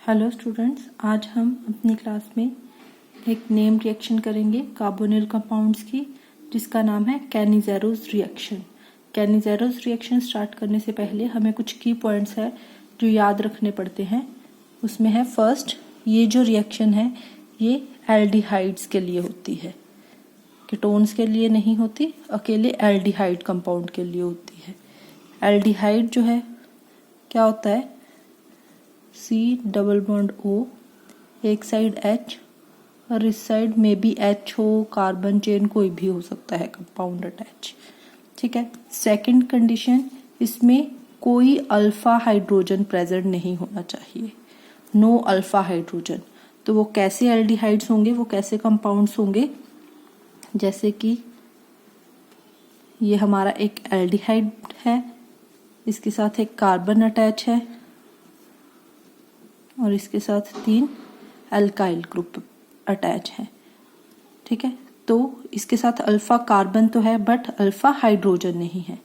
Hello students, आज हम अपनी क्लास में एक नेम रिएक्शन करेंगे कार्बोनिल कंपाउंड्स की, जिसका नाम है कैनिज़ेरोस रिएक्शन। कैनिज़ेरोस रिएक्शन स्टार्ट करने से पहले हमें कुछ की पॉइंट्स है जो याद रखने पड़ते हैं। उसमें है फर्स्ट, ये जो रिएक्शन है ये एल्डिहाइड्स के लिए होती है, कीटोन्स के लिए नहीं होती, अकेले एल्डिहाइड कंपाउंड के लिए होती है। एल्डिहाइड जो है क्या होता है, C डबल बॉन्ड O, एक साइड H और इस साइड में भी H हो, कार्बन चेन कोई भी हो सकता है कंपाउंड अटैच। ठीक है। सेकंड कंडीशन, इसमें कोई अल्फा हाइड्रोजन प्रेजेंट नहीं होना चाहिए, नो अल्फा हाइड्रोजन। तो वो कैसे एल्डिहाइड्स होंगे, वो कैसे कंपाउंड्स होंगे, जैसे कि ये हमारा एक एल्डिहाइड है, इसके साथ एक कार्बन अटैच है और इसके साथ 3 अल्काइल ग्रुप अटैच है। ठीक है। तो इसके साथ अल्फा कार्बन तो है बट अल्फा हाइड्रोजन नहीं है।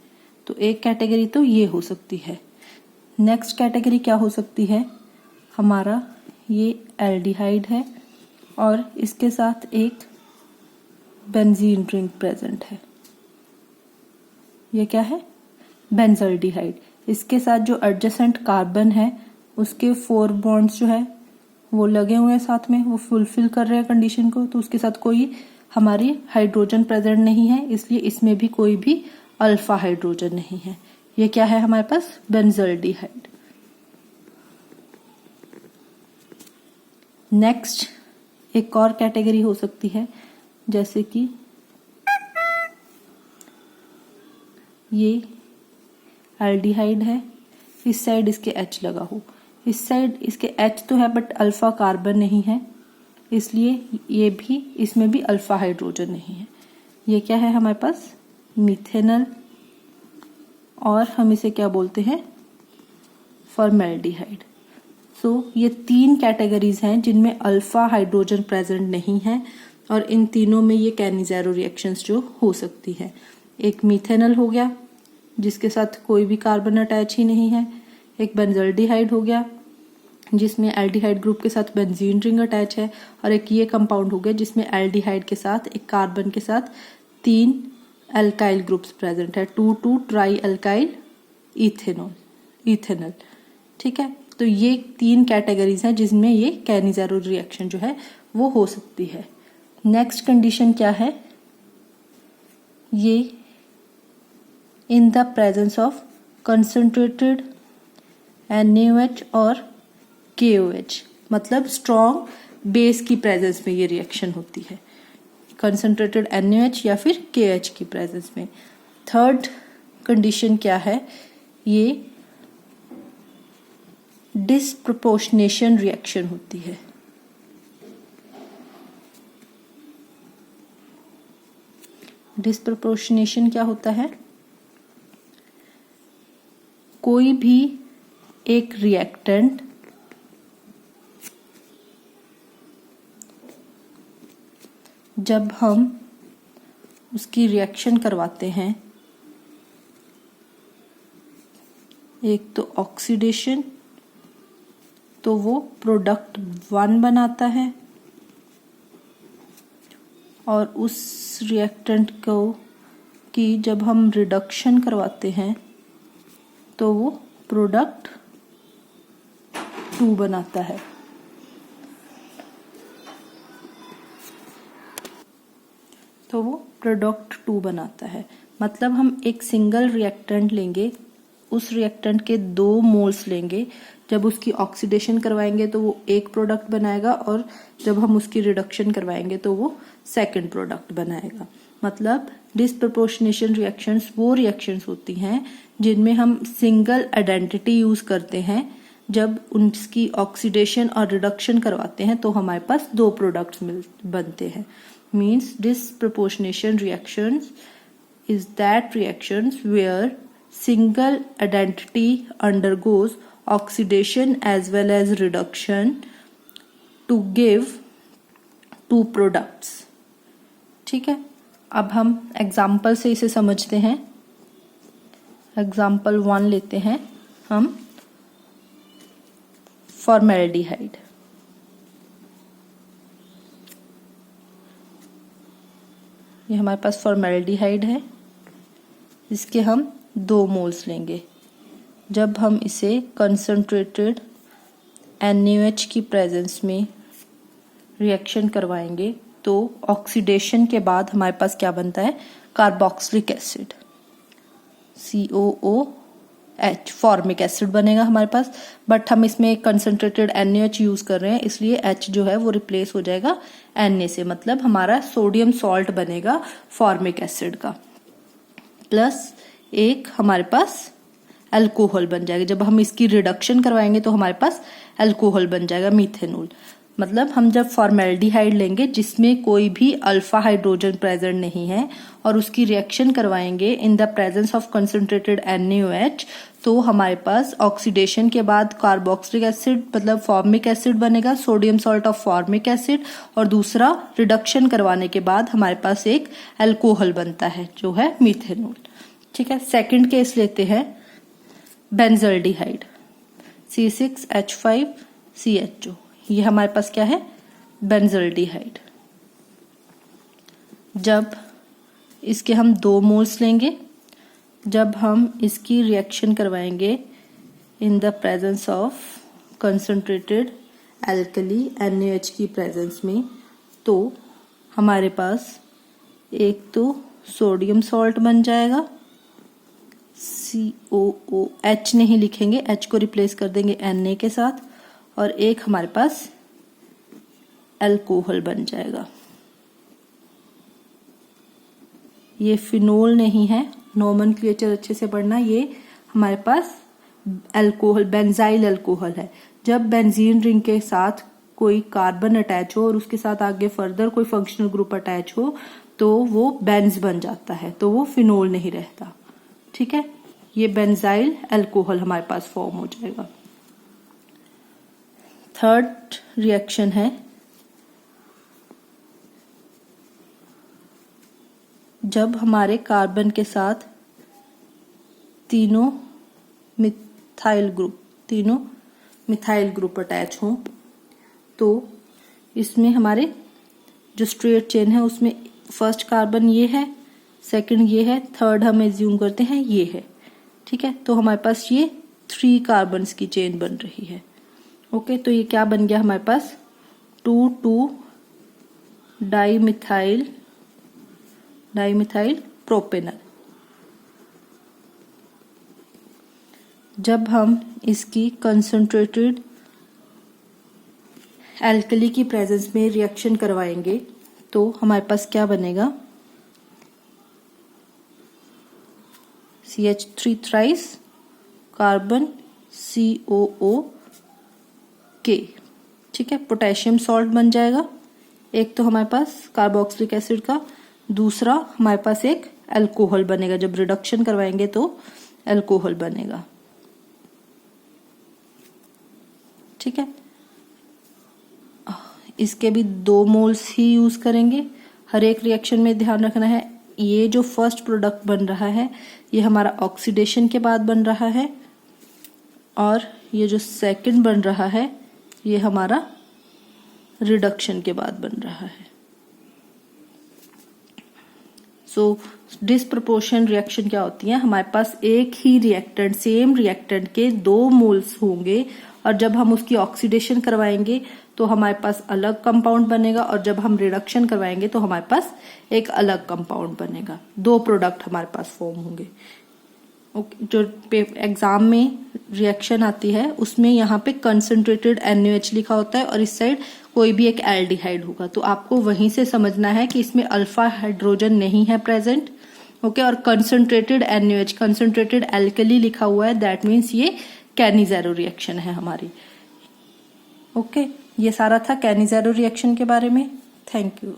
तो एक कैटेगरी तो ये हो सकती है। नेक्स्ट कैटेगरी क्या हो सकती है, हमारा ये एल्डिहाइड है और इसके साथ एक बेंजीन रिंग प्रेजेंट है। ये क्या है, बेंजल्डिहाइड। इसके साथ जो एडजेसेंट कार्बन है उसके 4 बॉन्ड्स जो है वो लगे हुए हैं साथ में, वो फुलफिल कर रहे हैं कंडीशन को। तो उसके साथ कोई हमारी हाइड्रोजन प्रेजेंट नहीं है, इसलिए इसमें भी कोई भी अल्फा हाइड्रोजन नहीं है। ये क्या है हमारे पास, बेंजल्डिहाइड। नेक्स्ट एक और कैटेगरी हो सकती है, जैसे कि ये एल्डिहाइड है, इस साइड इसके H लगा हो, इस साइड इसके H तो है बट अल्फा कार्बन नहीं है, इसलिए ये भी, इसमें भी अल्फा हाइड्रोजन नहीं है। ये क्या है हमारे पास, मिथेनल, और हम इसे क्या बोलते हैं, फॉर्मेल्डिहाइड। सो ये 3 कैटेगरीज हैं जिनमें अल्फा हाइड्रोजन प्रेजेंट नहीं है और इन तीनों में ये कैनिज़ेरो रिएक्शंस जो हो सकती है। एक मिथेनल हो गया जिसके साथ कोई भी कार्बन अटैच ही नहीं है, एक बेंजल्डिहाइड हो गया जिसमें एल्डिहाइड ग्रुप के साथ बेंजीन रिंग अटैच है, और एक ये कंपाउंड हो गया जिसमें एल्डिहाइड के साथ एक कार्बन के साथ 3 अल्काइल ग्रुप्स प्रेजेंट है, 2,2 ट्राई अल्काइल इथेनॉल। ठीक है। तो ये 3 कैटेगरीज हैं जिसमें ये कैनिज़ेरो रिएक्शन जो है वो हो सकती है। नेक्स्ट कंडीशन क्या है, ये in the presence of concentrated NaOH और KOH, मतलब स्ट्रॉन्ग बेस की प्रेजेंस में ये रिएक्शन होती है, कंसंट्रेटेड NaOH या फिर KH की प्रेजेंस में। थर्ड कंडीशन क्या है, ये डिस्प्रपोर्शनेशन रिएक्शन होती है। डिस्प्रपोर्शनेशन क्या होता है, कोई भी एक रिएक्टेंट जब हम उसकी रिएक्शन करवाते हैं, एक तो ऑक्सीडेशन, तो वो प्रोडक्ट 1 बनाता है, और उस रिएक्टेंट को की जब हम रिडक्शन करवाते हैं तो वो प्रोडक्ट 2 बनाता है। तो वो प्रोडक्ट 2 बनाता है, मतलब हम एक सिंगल रिएक्टेंट लेंगे, उस रिएक्टेंट के 2 मोल्स लेंगे, जब उसकी ऑक्सीडेशन करवाएंगे तो वो एक प्रोडक्ट बनाएगा, और जब हम उसकी रिडक्शन करवाएंगे तो वो सेकंड प्रोडक्ट बनाएगा। मतलब डिस्प्रपोर्शनेशन रिएक्शंस वो रिएक्शंस होती हैं जिनमें हम सिंगल आइडेंटिटी यूज करते हैं, जब उनकी ऑक्सीडेशन और रिडक्शन करवाते हैं तो हमारे पास 2 प्रोडक्ट्स बनते हैं। Means disproportionation reactions is that reactions where single identity undergoes oxidation as well as reduction to give 2 products। ठीक है। अब हम एग्जाम्पल से इसे समझते हैं। एग्जाम्पल 1 लेते हैं हम। फॉर्मेल्डिहाइड। ये हमारे पास फॉर्मेल्डिहाइड है, इसके हम 2 मोल्स लेंगे। जब हम इसे कंसंट्रेटेड NaOH की प्रेजेंस में रिएक्शन करवाएंगे तो ऑक्सीडेशन के बाद हमारे पास क्या बनता है, carboxylic acid COOH, formic acid बनेगा हमारे पास। बट हम इसमें कंसंट्रेटेड NaOH यूज कर रहे हैं, इसलिए H जो है वो रिप्लेस हो जाएगा Na से, मतलब हमारा सोडियम सॉल्ट बनेगा फॉर्मिक एसिड का, प्लस एक हमारे पास अल्कोहल बन जाएगा। जब हम इसकी रिडक्शन करवाएंगे तो हमारे पास अल्कोहल बन जाएगा, मीथेनॉल। मतलब हम जब फॉर्मेल्डिहाइड लेंगे जिसमें कोई भी अल्फा हाइड्रोजन प्रेजेंट नहीं है और उसकी रिएक्शन करवाएंगे in the presence of concentrated NaOH, तो हमारे पास ऑक्सीडेशन के बाद कार्बोक्सिलिक एसिड मतलब फॉर्मिक एसिड बनेगा, sodium salt of formic acid, और दूसरा रिडक्शन करवाने के बाद हमारे पास एक अल्कोहल बनता है जो है मीथेनॉल। ठीक है, सेकंड केस लेते हैं बेंजल्डिहाइड C6H5CHO। ये हमारे पास क्या है, बेंजल्डिहाइड। जब इसके हम 2 मोल्स लेंगे, जब हम इसकी रिएक्शन करवाएंगे in the presence of concentrated alkali NaOH की प्रेजेंस में, तो हमारे पास एक तो सोडियम सॉल्ट बन जाएगा COOH नहीं लिखेंगे, H को रिप्लेस कर देंगे Na के साथ, और एक हमारे पास अल्कोहल बन जाएगा। ये फिनोल नहीं है, नोमेनक्लेचर अच्छे से पढ़ना, ये हमारे पास अल्कोहल बेंजाइल अल्कोहल है। जब बेंजीन रिंग के साथ कोई कार्बन अटैच हो और उसके साथ आगे फर्दर कोई फंक्शनल ग्रुप अटैच हो तो वो बेंज बन जाता है, तो वो फिनोल नहीं रहता। ठीक है, ये बेंजाइल अल्कोहल हमारे पास फॉर्म हो जाएगा। थर्ड रिएक्शन है जब हमारे कार्बन के साथ तीनों मिथाइल ग्रुप अटैच हों, तो इसमें हमारे जो स्ट्रेट चेन है उसमें फर्स्ट कार्बन ये है, सेकंड ये है, थर्ड हम एज्यूम करते हैं ये है। ठीक है, तो हमारे पास ये 3 कार्बन्स की चेन बन रही है। ओके, तो ये क्या बन गया हमारे पास 2,2 डाइमिथाइल प्रोपेनल। जब हम इसकी कंसंट्रेटेड एल्कली की प्रेजेंस में रिएक्शन करवाएंगे तो हमारे पास क्या बनेगा, CH3 थ्राइस कार्बन COOK। ठीक है, पोटेशियम सॉल्ट बन जाएगा। एक तो हमारे पास कार्बोक्सिलिक एसिड का, दूसरा हमारे पास एक अल्कोहल बनेगा। जब रिडक्शन करवाएंगे तो अल्कोहल बनेगा। ठीक है, इसके भी 2 मोल्स ही यूज करेंगे। हर एक रिएक्शन में ध्यान रखना है, ये जो फर्स्ट प्रोडक्ट बन रहा है ये हमारा ऑक्सीडेशन के बाद बन रहा है, और ये जो सेकंड बन रहा है ये हमारा रिडक्शन के बाद बन रहा है। सो डिस्प्रपोर्शन रिएक्शन क्या होती है, हमारे पास एक ही रिएक्टेंट सेम रिएक्टेंट के 2 मोल्स होंगे, और जब हम उसकी ऑक्सीडेशन करवाएंगे तो हमारे पास अलग कंपाउंड बनेगा, और जब हम रिडक्शन करवाएंगे तो हमारे पास एक अलग कंपाउंड बनेगा। 2 प्रोडक्ट हमारे पास फॉर्म होंगे। ओके, जो एग्जाम में रिएक्शन आती है उसमें यहाँ पे कंसंट्रेटेड NaOH लिखा होता है और इस साइड कोई भी एक एल्डिहाइड होगा, तो आपको वहीं से समझना है कि इसमें अल्फा हाइड्रोजन नहीं है प्रेजेंट। ओके, और कंसंट्रेटेड NaOH कंसंट्रेटेड एल्कली लिखा हुआ है, दैट मीन्स ये कैनिज़ेरो रिएक्शन है हमारी। ओके, ये सारा था कैनिज़ेरो रिएक्शन के बारे में। Thank you.